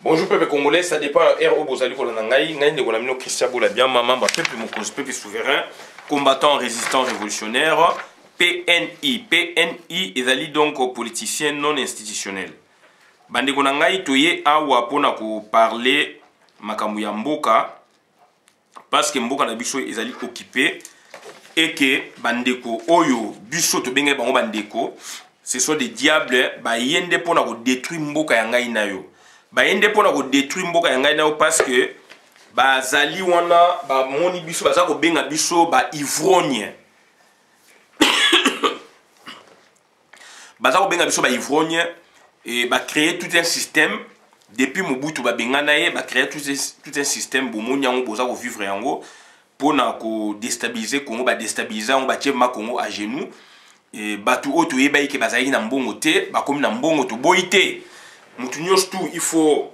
Bonjour peuple congolais, ça dépend R.O. Bozali Kolonangaï, Ngaï Negolamino Christian Boulabian, maman, peuple Mokoz, peuple souverain, combattant, résistant, révolutionnaire, PNI. PNI, ezali donc politicien non institutionnel. Bandeko Nangaï, toye awa pona ko parler makambu ya mboka, parce que mboka na biso ezali occupé, et que bandeko oyo, biso to benge bango bandeko, ce sont des diables, ba yende pona ko détruire mboka ya ngai na yo. Ba yende pona ko détruire mboka ya ngai na yo parce que ba zali wana ba moni biso baza ko benga biso ba ivrogne. Baza ko benga biso ba ivrogne et ba créer tout un système depuis Mobutu ba benga na ye ba créer tout un système bo moni yango boza ko vivre yango pona ko déstabiliser Congo, ba déstabiliser on ba tie ma Congo à genoux. Et batu oto yeba ike bazali na mbongo te ba komi na mbongo to boyite mutu nyos tout il faut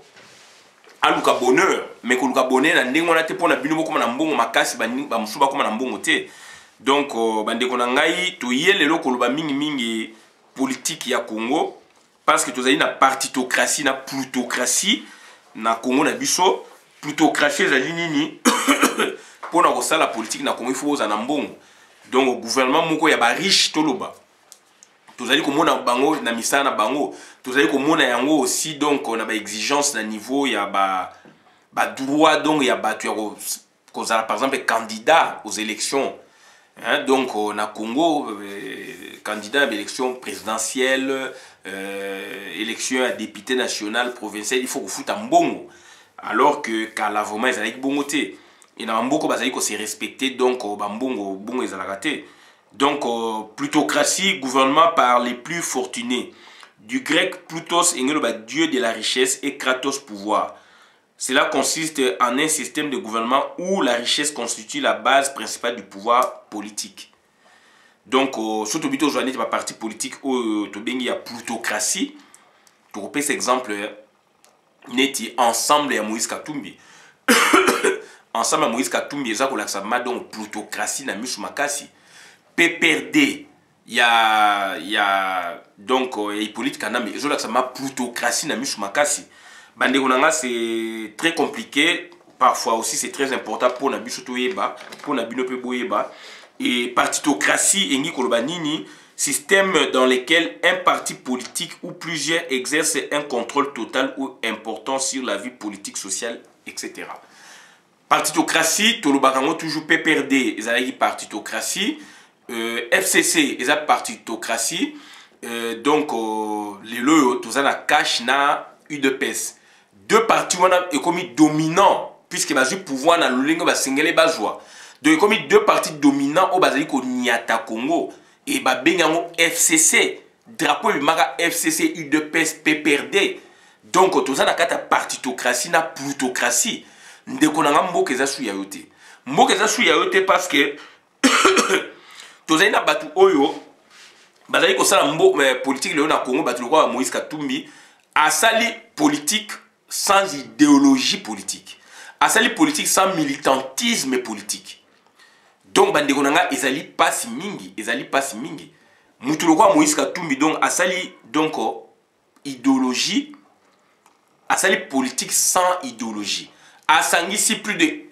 aluka bonheur mais ko luka bonheur na ndenge wana te pona bino bokoma na mbongo makasi ba musuba koma na mbongo te donc bandeko na ngai to yelelo ko luba mingi politique ya Congo parce que tozali na partitocratie na plutocratie na Congo na biso plutocratie ezali nini pona ko sala politique na Congo il faut oza na mbongo. Donc le gouvernement moko ya ba riche toloba. Tozali komona bango na misana na bango. Tozali komona yango aussi donc on a ba exigence na niveau ya ba droit donc ya ba tu ya par exemple candidat aux élections. Hein, donc na Congo candidat à l'élection présidentielle, élection à député national, provincial, il faut qu'on foute en bongo. Alors que Kalavoma ils allaient bongo te. Et dans beaucoup bazali ko se respecter donc bambongo bongo ezalakate. Donc plutocratie, gouvernement par les plus fortunés. Du grec plutos engelo ba dieu de la richesse et kratos pouvoir. Cela consiste en un système de gouvernement où la richesse constitue la base principale du pouvoir politique. Donc surtout bito journée ba parti politique au to bengi ya plutocratie. To repé cet exemple neti ensemble ya Moïse Katumbi. Ensemble Moïse Katumbi eza ko laksa ma donc plutocratie na misu makasi. PPRD ya donc Hippolyte Kanambe ezo laksa ma plutocratie na misu makasi. Bandeko nanga c'est très compliqué, parfois aussi c'est très important pour na biso to yeba, pour na bino pe boyeba. Et partitocratie engi koloba nini, système dans lequel un parti politique ou plusieurs exercent un contrôle total ou important sur la vie politique, sociale, etc. Partitocratie, tolobakango toujours PPRD, ezalaki partitocratie, FCC, ezalaki partitocratie, donc les loyo, tozana cash na UDPS. Deux partis wana ekomi dominant, puisque bazui pouvoir na lulingo basengele bazwa. Donc ekomi deux partis dominants au bazali ko niata Congo et ba bengango FCC, drapeau bimaka FCC, UDPS, PPRD. Donc tozana kata partitocratie na plutocratie. Ndeko nanga mboka eza su ya yote. Mboka eza su ya yote parce que tozali na batu oyo bazali ko sala mboka politique leo na Congo batu lokwa Moïse Katumbi asali politique sans idéologie politique. Asali politique sans militantisme politique. Donc bandeko nanga ezali pasi mingi, ezali pasi mingi. Mutu lokwa Moïse Katumbi donc asali donc idéologie, asali politique sans idéologie. Asangisi plus de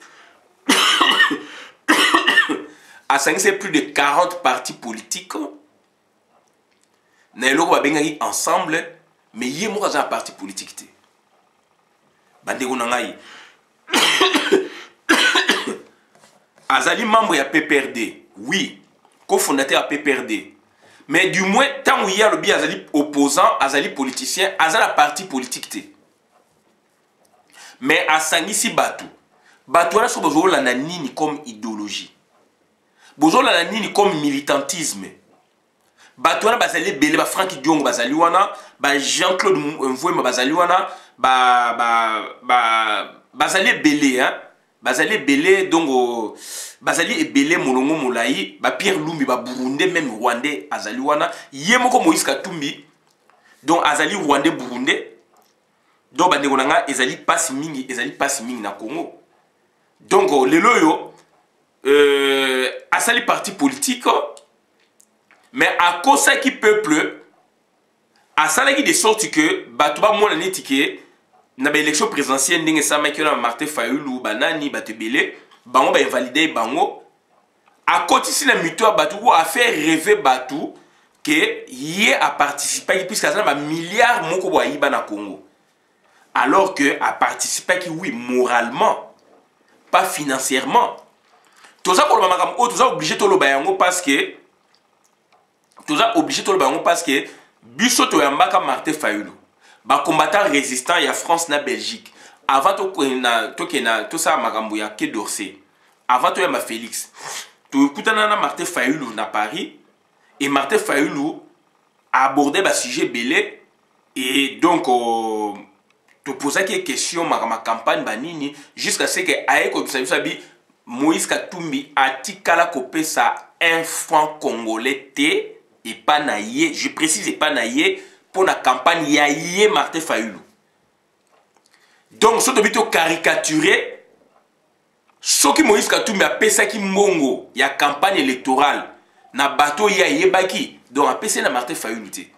Asangisi plus de 40 partis politiques. Naeloko babengaki ensemble, mais yé mo kaza parti politique te. Bandeko nangai. Azali membre ya PPRD. Oui, cofondateur à PPRD. Mais du moins tant où il y a le bi azali opposant, azali politicien, azala parti politique te. Mais à Sangisi Batu, Batu wana so bozo la nini comme idéologie. Bozo la nini comme militantisme. Batu wana bazali belé ba Franck Diongo bazali wana, ba Jean-Claude Mvouema bazali wana, bazali belé hein. Bazali belé donc bazali belé molongo molai, ba Pierre Lumbi ba Burundais même Rwandais azali wana, yemoko Moïse Katumbi. Donc azali Rwandais Burundais. Donc bandeko nanga ezali passe mingi na Congo. Donc les loyo asali parti politique mais à cause qui peuple asali qui de sorte que batuba mona netike na élection présidentielle ndenge ça maki na Martin Fayulu banani batebele bango ba invalider bango a kotisi na mito batu ko a fait rêver batu que yé a participé puisque ça ba milliards moko bo yiba na Congo alors que a participé qui oui moralement pas financièrement tout ça pour le makam tout ça obligé to lo bayango parce que tout ça obligé to lo bayango parce que biso to yambaka Martin Fayulu ba combattant résistant ya France na Belgique avant to ça makambo ya Quai d'Orsay avant to ya ma Félix to kutana na Martin Fayulu na Paris et Martin Fayulu a abordé ba sujet belé et donc to poser quelques questions ma campagne banini jusqu'à ce que aye ko bisabi Moïse Katumbi a tikala kopesa 1 franc congolais té et pas naïe, je précise et pas naïe pour la campagne yaïe Martin Fayulu. Donc, ce que tu caricaturer, ce que Moïse Katumbi a pesa ki mbongo, ya campagne électorale, na bateau yaïe baki, donc a pesa na Martin Fayulu té.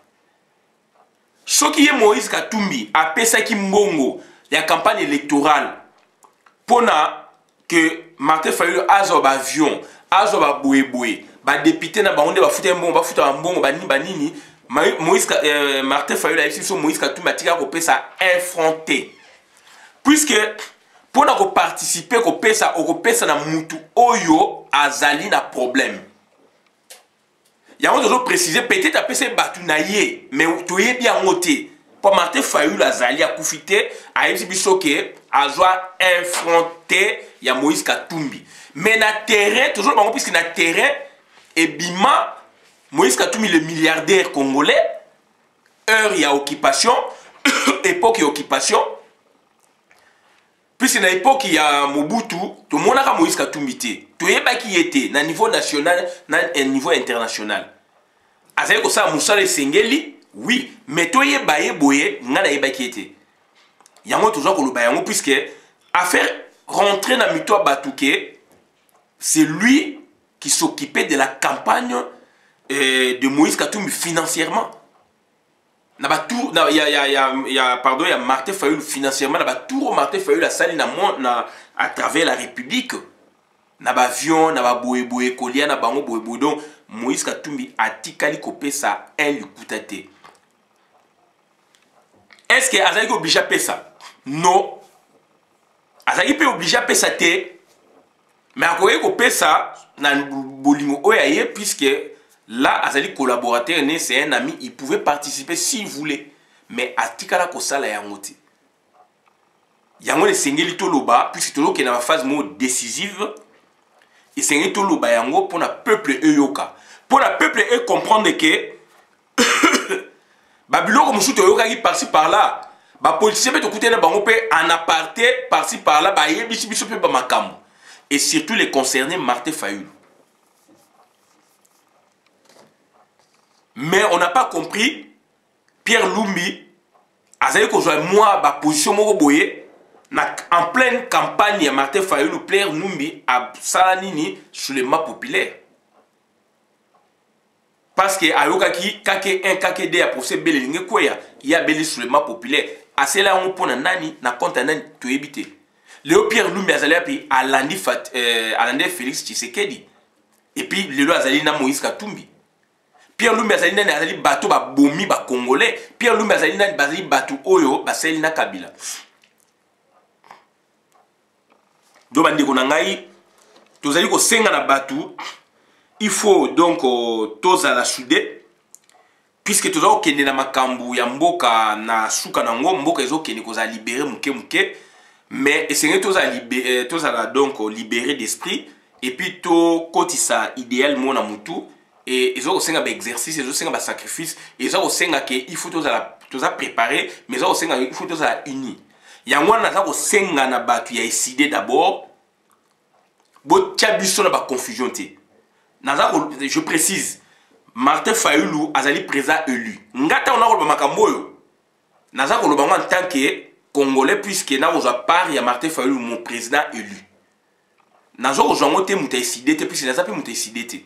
Ce qui est Moïse Katumbi a pesa ki mbongo, ya campagne électorale, pour na que Martin Fayulu azo ba avion, azo ba boué, ba député na ba onde ba futa mbongo, ba futa mbongo, ba nini, Moïse Martin Fayulu a dit Moïse Katumbi a tiré ko pesa infronté. Puisque pour na ko participer ko pesa na mutu oyo azali na problème. Ya on doit préciser peut-être a pesa batu na ye, mais to ye bien ngoté. Pour Martin Fayulu azali a koufité a dit biso ke azwa infronté ya Moïse Katumbi. Mais na terrain toujours bango puisque na terrain et bima Moïse Katumbi le milliardaire congolais heure ya occupation époque ya occupation puisque na époque ya Mobutu to monaka Moïse Katumbi té to yebaki yete na niveau national na niveau international azali ko sa musala sengeli oui mais to yebaye boye ngana yebaki yete yango toujours ko loba yango puisque à faire rentrer dans mito Batouké, c'est lui qui s'occupait de la campagne de Moïse Katumbi financièrement. Il y a Martin Fayulu financièrement, il y a tout Martin Fayulu à travers la République. Il y a avion, il y a boé colia, il y a boé. Donc Moïse Katumbi a tikali kopé ça, elle lui coûte. Est-ce que Azali est obligé à payer ça? Non. Azali peut obligé à payer ça, mais à quoi il paye ça dans Bolimo Oyaye, puisque là, Azali collaborateur, c'est un ami, il pouvait participer s'il voulait. Mais à Tikala Kosala Yangote. Yango le Sengeli Toloba, puisque Tolo qui est dans la phase décisive, et Sengeli Toloba Yango pour le peuple Eyoka. Pour le peuple E comprendre que Babylone comme sous Toyoka qui par-ci par-là. Les politiciens peuvent écouter en aparté, par-ci par-là, et surtout les concernés Martin Fayulu. Mais on n'a pas compris, Pierre Lumbi, moi, position en pleine campagne, Martin Fayulu, Pierre Lumbi, à Salanini, sur les maps populaires. Parce que Ayokaki, Kake 1, Kake 2, a procédé Belingue Koya, il y a belé sur les maps populaires. À cela, on peut nani, na compte nani, tout éviter. Léo Pierre Lumbi Azali puis Alandi Félix Tshisekedi. Et puis Lélo Azali na Moïse Katumbi. Pierre Lumbi Azali na Azali bateau ba bomi ba congolais. Pierre Lumbi Azali na Bazali bateau oyo ba seli na Kabila. Do bandi ko nangai tozali ko senga na bateau. Il faut donc toza la soudé. Puisque toza okende na makambu ya mboka na suka na ngo mboka ezo kende ko za libérer muke. Mais essayer tous à donc libérer d'esprit et puis tout kotisa idéal mon amutu et ils ont aussi un exercice ils ont aussi un sacrifice ils ont aussi un que il faut tous à préparer mais ils ont aussi il faut tous à uni yango na za ko senga na batu ya décider d'abord bo tchabiso na ba confusion té naza je précise Martin Fayulu azali président élu ngata on a ko makambo yo naza ko lobango en tant que Congolais, puisque na oza part ya Martin Fayulu mon président élu. Nazo ojangote mutaïsidete puisque naza pe mutaïsidete.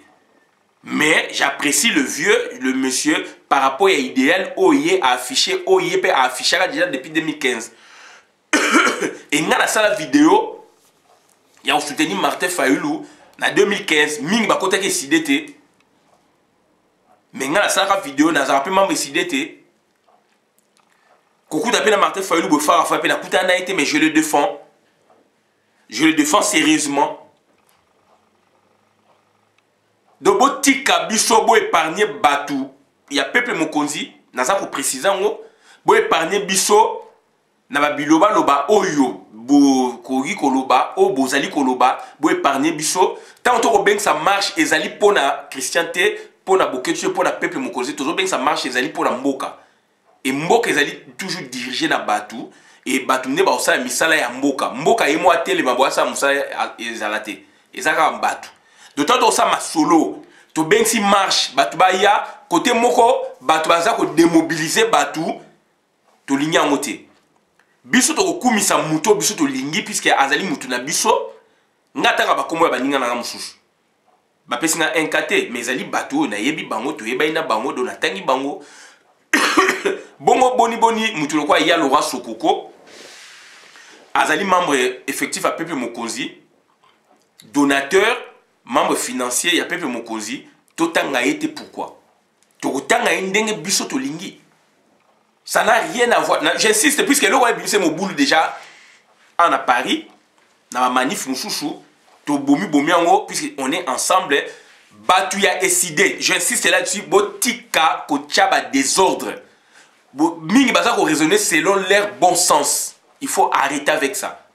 Mais j'apprécie le monsieur par rapport à l'idéal OIE a affiché OIE a affiché déjà depuis 2015. et nga na sala vidéo il y a soutenir Martin Fayulu en 2015 mingi ba kota ke sidete mais nga na sala vidéo na za pe membre sidete Coucou d'appel à Martin Fayulu pour faire affaire na kuta na été mais je le défends sérieusement. Donc botika biso bo épargner batu il y a peuple mokonzi naza ko préciser ngo bo épargner biso na ba biloba loba oyo bo kogi koloba o bozali koloba bo épargner biso tant to ko ben ça marche ezali pona christianté pona boketu pona peuple mokonzi toujours ben ça marche ezali pona mboka et mboka ezali toujours dirigé na batu et batu ne ba osala misala ya mboka mboka yemo atele mabwasa musala ezalate ezaka batu d'autant que ça ma solo to ben si marche batu ba ya côté moko batu baza ko démobiliser batu to linya ngote biso to kumisa muto biso to lingi puisque azali mutu na biso ngata ka bakomo ya baninga na mususu ba pesi nga NKT mais azali batu na yebi bango to yeba ina bango do na tangi bango bongo boni mutu lokwa ya Laurent Sokoko azali membre effectif à Peuple Mokonzi donateur membre financier ya Peuple Mokonzi totanga été pourquoi totanga ndenge biso to lingi ça n'a rien à voir j'insiste puisque le roi c'est mon boulot déjà en à Paris na ma manif mususu to bomi ango puisque on est ensemble batu ya décidé j'insiste là-dessus botika ko tchaba désordre mingi baza ko raisonner selon leur bon sens il faut arrêter avec ça.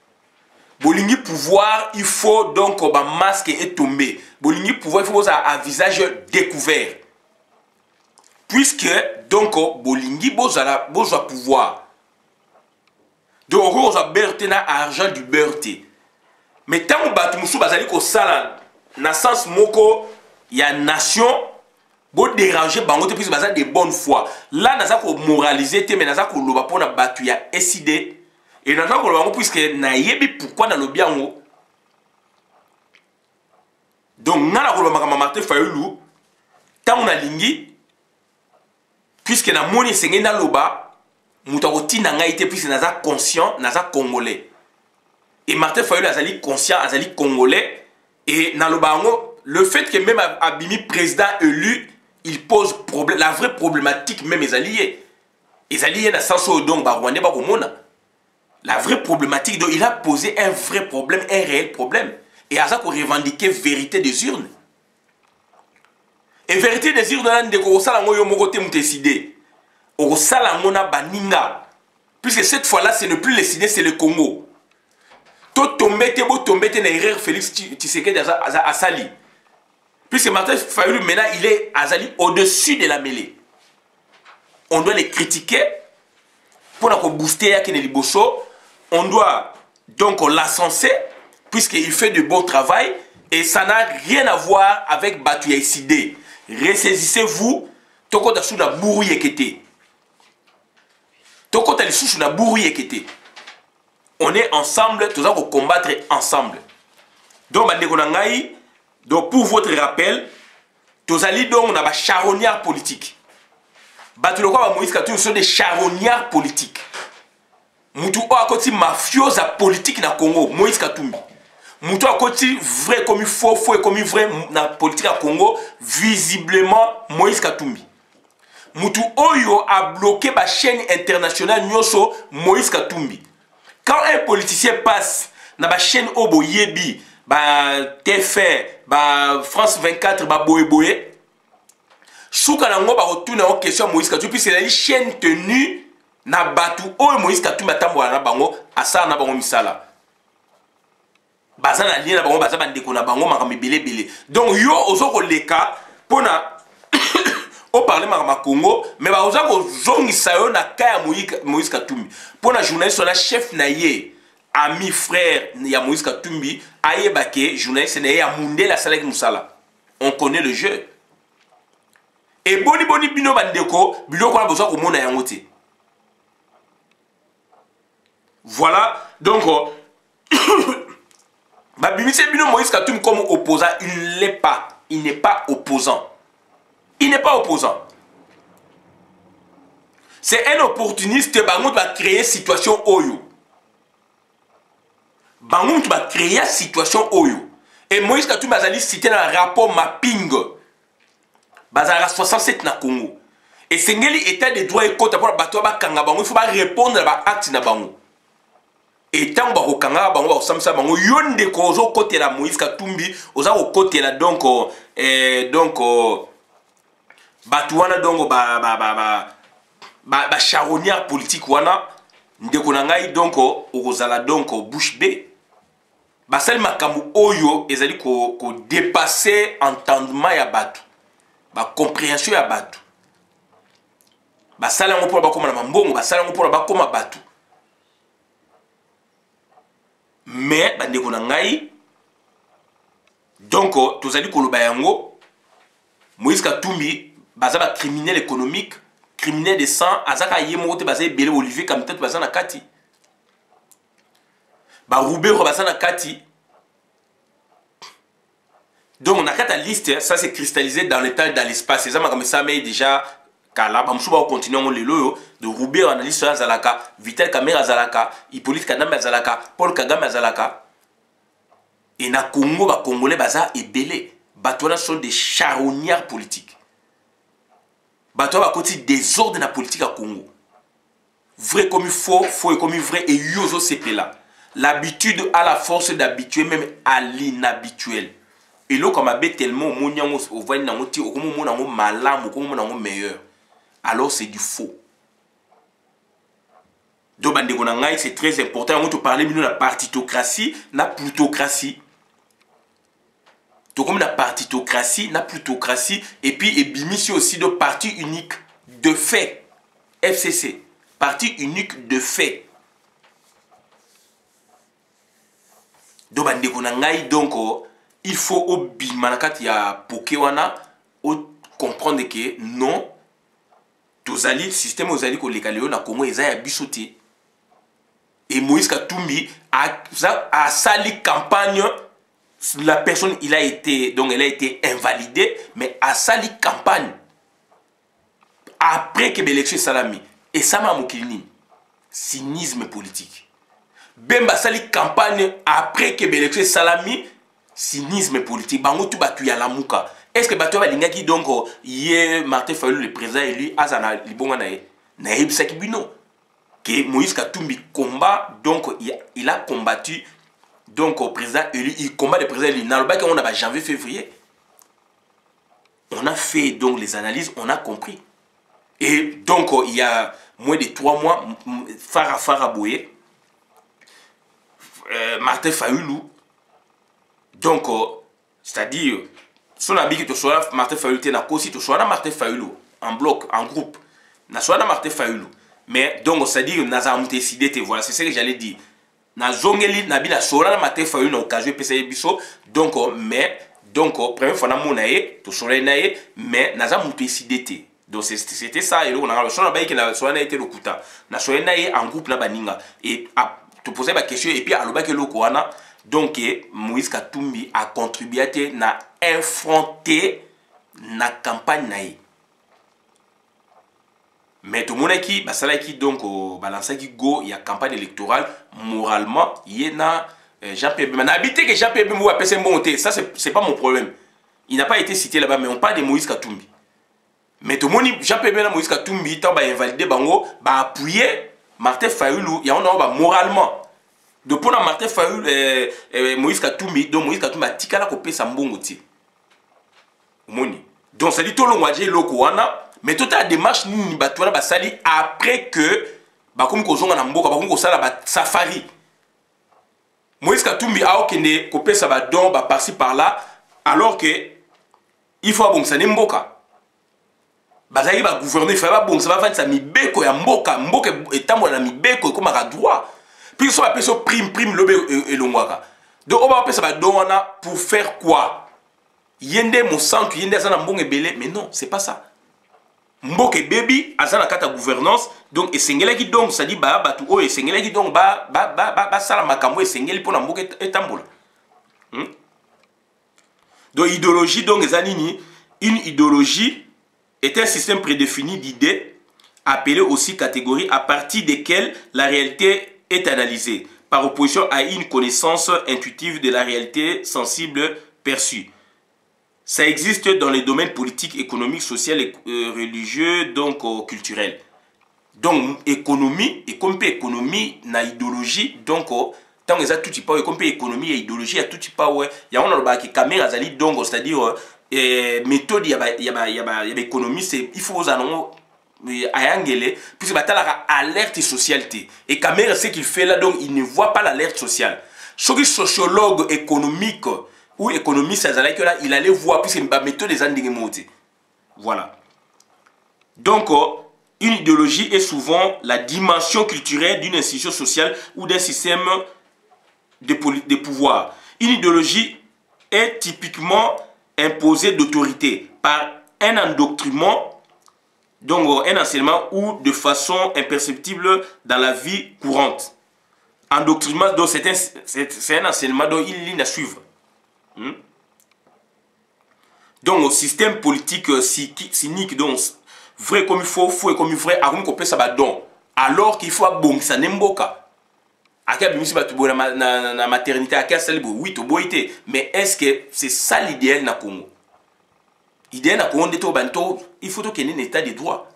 Bolingi pouvoir, il faut donc ba masque est tombé. Bolingi pouvoir, il faut un visage découvert. Puisque donc bolingi bozala pouvoir. Donc on a berté na argent du berté. Mais tant que batu musu bazali ko sala na sens moko ya nation bo déranger bango te puisque bazali de bonne foi. Là naza ko moraliser te mais naza ko loba pona batu ya SID. Et dans le moment puisque nayebi pourquoi dans le biango donc nana ko ba Martin Fayulu tant on a lingi puisque na moni sengé na loba mutako tina nga été puisque naza conscient naza congolais et Martin Fayulu azali conscient azali congolais et na loba ngo le fait que même abimi président élu il pose problème la vraie problématique même les alliés na sanso donc ba rwandais ba komona. La vraie problématique, donc il a posé un vrai problème, un réel problème. Et à ça qu'on revendiquait vérité des urnes. Et vérité des urnes, puisque cette fois-là, ce n'est plus les Sidé, c'est le Congo. Tout tombé, na erreur Félix Tshisekedi à Sali. Puisque Martin Fayulu, maintenant, il est Azali au-dessus de la mêlée. On doit les critiquer pour qu'on booster Yakene Liboso. On doit donc l'ascenser puisqu'il fait de bon travail et ça n'a rien à voir avec Batu Yaïside. Ressaisissez-vous. Toko da suna bourou yekete. Toko da suna bourou yekete. On est ensemble, tous à combattre ensemble. Donc pour votre rappel, tous allez donc on a des charognards politiques. Batu lokwa Moïse Katumbi sont des charognards politiques. Moutou a côté mafiosa politique na Congo, Moïse Katumbi. Moutou a côté vrai comme faux et comme vrai na politique à Congo, visiblement Moïse Katumbi. Moutou Oyo a bloqué la chaîne internationale Nyoso Moïse Katumbi. Quand un politicien passe dans la chaîne Obo Yebi, TF1, France 24, Boé Boé, Souka nango ba retourner en question Moïse Katumbi puisque c'est la chaîne tenue na batu o Moïse Katumbi atambola na bango asa na bango misala. Baza na lien na bango baza bandeko na bango makambe belé. Donc yo ozoko leka pona au parler ma Congo mais ba ozako zongisa yo na kaya Moïse Katumbi. Pona journaliste na chef na ye ami frère ya Moïse Katumbi ayebake journaliste na ye amundé la sala musala. On connaît le jeu. Et boni bino bandeko biloko na besoin komona yango te. Voilà donc babimise bino Moïse Katumbi comme opposant, il n'est pas, il n'est pas opposant. Il n'est pas opposant. C'est un opportuniste qui va créer situation oyo. bango mutu ba créer situation oyo et Moïse Katumbi azali cité dans le rapport mapping bazala 67 na Congo et sengeli état de droit et côté pour bato ba kanga bango il faut ba répondre à ba acte na bango et tant ba ko kanga bango ba samsa bango yonde ko zo côté la Moïse Katumbi oza ko côté la donc bato wana donc ba charognard politique wana ndeko na ngai donc okozala donc bouche bée basali makambo oyo ezali ko dépasser entendement ya bato ba compréhension ya bato basala ngo pour bakoma na mambongo basala ngo pour bakoma bato mais bandeko na ngai donc tozali koloba yango Moïse Katumbi bazaba criminel économique criminel de sang azaka yemo te bazali belé Olivier Kamita bazana kati ba Roubero bazana kati donc na kata liste ça c'est cristallisé dans le temps et dans l'espace ça m'a comme ça mais déjà kala ba msuba continuer on lelo de Roubero analyste azalaka Vital Kamerhe azalaka Hippolyte Kadambe azalaka Paul Kagame azalaka et na Congo ba congolais baza ebelé batona sont des charognards politiques bato ba koti désordre na politique à Congo vrai comme il faut faux comme il vrai et yozo sepela l'habitude à la force d'habituer même à l'inhabituel et là comme abe tellement monyango au voit nango ti au comme monango malam au comme monango meilleur alors c'est du faux donc bandeko na ngai c'est très important on te parler de la partitocratie na plutocratie tout comme la partitocratie, la plutocratie, et puis et bimissi aussi de parti unique de fait. FCC, parti unique de fait. Donc, il faut au bimanakat ya pokewana comprendre que non, tous alliés, système aux alliés que les Caléons na Congo ils a bisoté. Et Moïse Katumbi a sali campagne. La personne, elle a été invalidée, mais à sali campagne après que l'élection salami et ça m'a moqué cynisme politique. Bemba sali campagne après que l'élection salami cynisme politique. Bango tu batu ya la muka. Est-ce que batu ba lingaki donc hier Martin Fayulu le président élu azana libonga nae na yebisa kibino que Moïse Katumbi combat donc il a combattu. Donc, au président élu, il combat le président élu. On a janvier, février. On a fait donc les analyses, on a compris. Et donc, il y a moins de 3 mois, Farah Boye, Martin Fayulu. Donc, c'est-à-dire, si on a dit que tu sois Martin Fayulu, tu sois Martin Fayulu, en bloc, en groupe. Tu sois Martin Fayulu. Mais donc, c'est-à-dire, nous avons décidé, voilà, c'est ce que j'allais dire. Na zongeli na bila sola na Martin Fayulu na occasion pesa biso donc mais donc première fois na monaye to sola nae mais na za mutu décidé donc c'était ça et on a le na ba ki na sola na été lokuta na sola nae en groupe na baninga et te poser ma question et puis aloba ke loko wana donc Moïse Katumbi a contribué na infronter na campagne nae. Mais tout le monde qui donc balance qui go il y a campagne électorale moralement il y a Jean-Pierre Bemba. N'habitez que Jean-Pierre Bemba a passé un bon côté, ça c'est pas mon problème. Il n'a pas été cité là-bas mais on parle de Moïse Katumbi. Mais tout le monde Jean-Pierre Bemba Moïse Katumbi tant ba invalider bango ba appuyer Martin Fayulu il y a on ba moralement. Donc pour Martin Fayulu Moïse Katumbi donc Moïse Katumbi a tikala ko pesa mbongo ti. Omoni. Donc ça dit tout le monde dit loko wana. Mais toute la démarche ni batouana basali après que bakomi kozonga na mboka bakomi kosala ba safari. Moïse Katumbi a okende kopesa ba don ba par-ci par là alors que il faut abongisa ne mboka. Bazali ba gouverner fa ba bongisa ba vanisa mibeko ya mboka etambola na mibeko comme à droit. Puis so ba peso prime lobe elongwaka. Donc on va pesa ba don wana pour faire quoi? Yende mon centre yende azana mbongo ebele mais non, c'est pas ça. Mboke baby azana kata gouvernance donc esengela ki donc ça dit ba batu o esengela ki donc ba sala makambo esengeli pona mboke etambola. Donc idéologie donc ezanini une idéologie est un système prédéfini d'idées appelé aussi catégorie à partir desquelles la réalité est analysée par opposition à une connaissance intuitive de la réalité sensible perçue. Ça existe dans les domaines politiques, économiques, sociaux, religieux, donc culturels. Donc, économie, et comme économie, na idéologie, donc, tant que ça tout y pas, comme économie et idéologie, il y a tout y pas, ouais. Il y a un qui caméra, donc, c'est-à-dire, méthode, il y a économie, c'est, il faut aux annonces, puisque la alerte socialité. Et caméra, ce qu'il fait là, donc, il ne voit pas l'alerte sociale. Chaque sociologue économique ou économiste, il allait voir, puisque la méthode des années. Voilà. Donc, une idéologie est souvent la dimension culturelle d'une institution sociale ou d'un système de pouvoir. Une idéologie est typiquement imposée d'autorité par un endoctrinement, donc un enseignement ou de façon imperceptible dans la vie courante. Endoctrinement, donc c'est un enseignement dont il y a une ligne à suivre. Donc, au système politique cynique, donc, vrai comme il faut, faux comme il faut, alors qu'il faut bon, ça n'aime pas. La maternité, oui, mais est-ce que c'est ça l'idéal na Congo? L'idéal na Congo, il faut qu'il y ait un état de droit.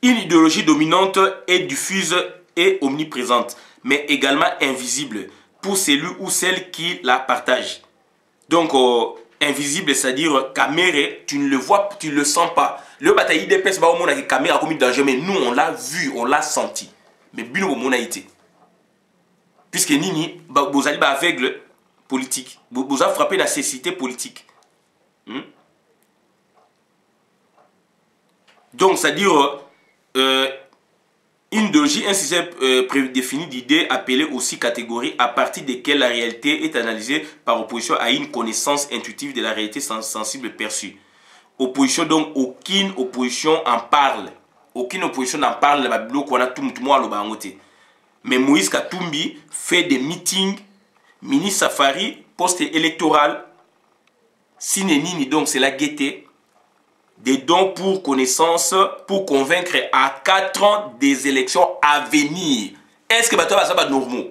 Une idéologie dominante est diffuse et omniprésente, mais également invisible pour celui ou celle qui la partage. Donc, invisible, c'est-à-dire caméra, tu ne le vois, tu ne le sens pas. Le bataille IDPS, bah, on a une caméra comme danger, mais nous, on l'a vu, on l'a senti. Mais bino, on a été. Puisque Nini, vous allez aveugle politique. Vous avez frappé la cécité politique. Donc, c'est-à-dire, une idéologie, un système prédéfini d'idées appelées aussi catégories à partir desquelles la réalité est analysée par opposition à une connaissance intuitive de la réalité sensible perçue. Opposition, donc aucune opposition en parle. Aucune opposition n'en parle. Mais Moïse Katumbi fait des meetings, mini safari, post-électoral, sinénini, donc c'est la gaieté. Des dons pour connaissance, pour convaincre à 4 ans des élections à venir. Est-ce que ça va normal?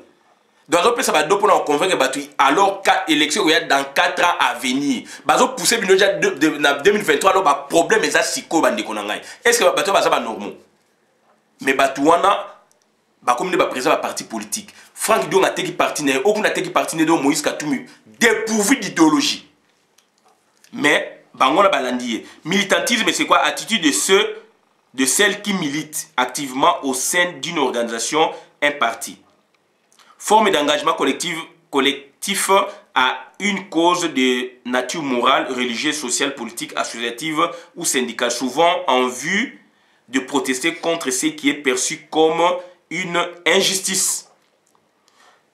Dans un pays, ça va pour convaincre alors 4 élections dans 4 ans à venir. Bazo pousser déjà 2023 alors problème est ça siko bande konangai. Est-ce que ça va normal? Mais batouana comme ne président de parti politique. Franck Dion a été partenaire, aucun a été partenaire de Moïse Katumbi dépourvu d'idéologie. Mais Bangola Balandier. Militantisme, c'est quoi? Attitude de celles qui militent activement au sein d'une organisation, un parti. Forme d'engagement collectif à une cause de nature morale, religieuse, sociale, politique, associative ou syndicale, souvent en vue de protester contre ce qui est perçu comme une injustice.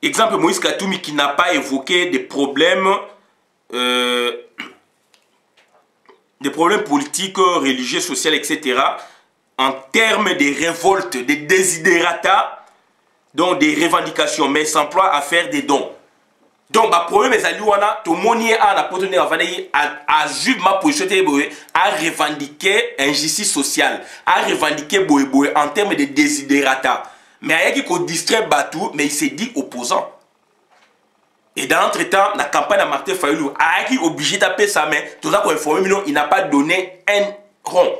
Exemple, Moïse Katumbi qui n'a pas évoqué des problèmes politiques, religieux, sociaux, etc. en termes de révoltes, de désidérata, donc des revendications, mais s'emploie à faire des dons. Donc, le problème est que tout le monde a vu ma position à revendiquer injustice sociale, à revendiquer en termes de désidérata. Mais il y a qui distrait Batou, mais il s'est dit opposant. Et dans l'entretemps, la campagne de Martin Fayulu a été obligé de taper sa main. Tout ça pour informer, il n'a pas donné un rond.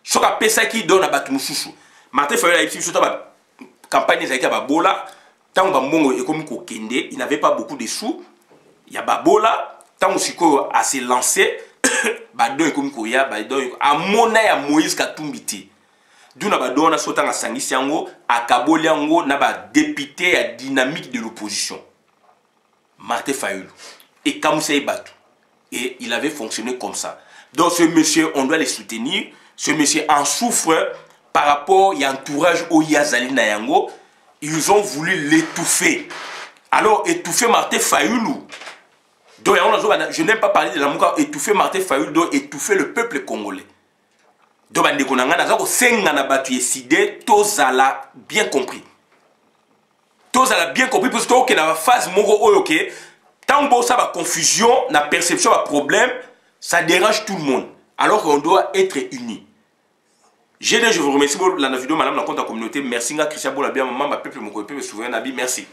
Ce qu'il a ça qui donne à Batou Moussoussou. Martin Fayulu a été sur la campagne de Babola. Tant que comme Kokende, il n'avait pas beaucoup de sous. Il y a Babola. Tant que a se lancé, Badon comme Koya, Badon a monnaie à Moïse Katumbi. D'où na Badon a sauté à Sangisiango, à Kaboliango, n'a pas député à dynamique de l'opposition. Martin Fayulu et Kamoussei Batou. Et il avait fonctionné comme ça. Donc ce monsieur, on doit le soutenir. Ce monsieur en souffre par rapport à l'entourage au Yazali Nayango. Ils ont voulu l'étouffer. Alors étouffer Martin Fayulu. Donc je n'aime pas parler de l'amour. Étouffer Martin Fayulu, donc étouffer le peuple congolais. Donc Tozala bien compris. Tous a bien compris parce que dans la phase moro tant que ça va confusion, la perception va problème, ça dérange tout le monde. Alors qu'on doit être unis. Je vous remercie pour la vidéo, madame, la compte de la communauté. Merci, Christian Bola, bien, maman, peuple, mon peuple, souverain, merci.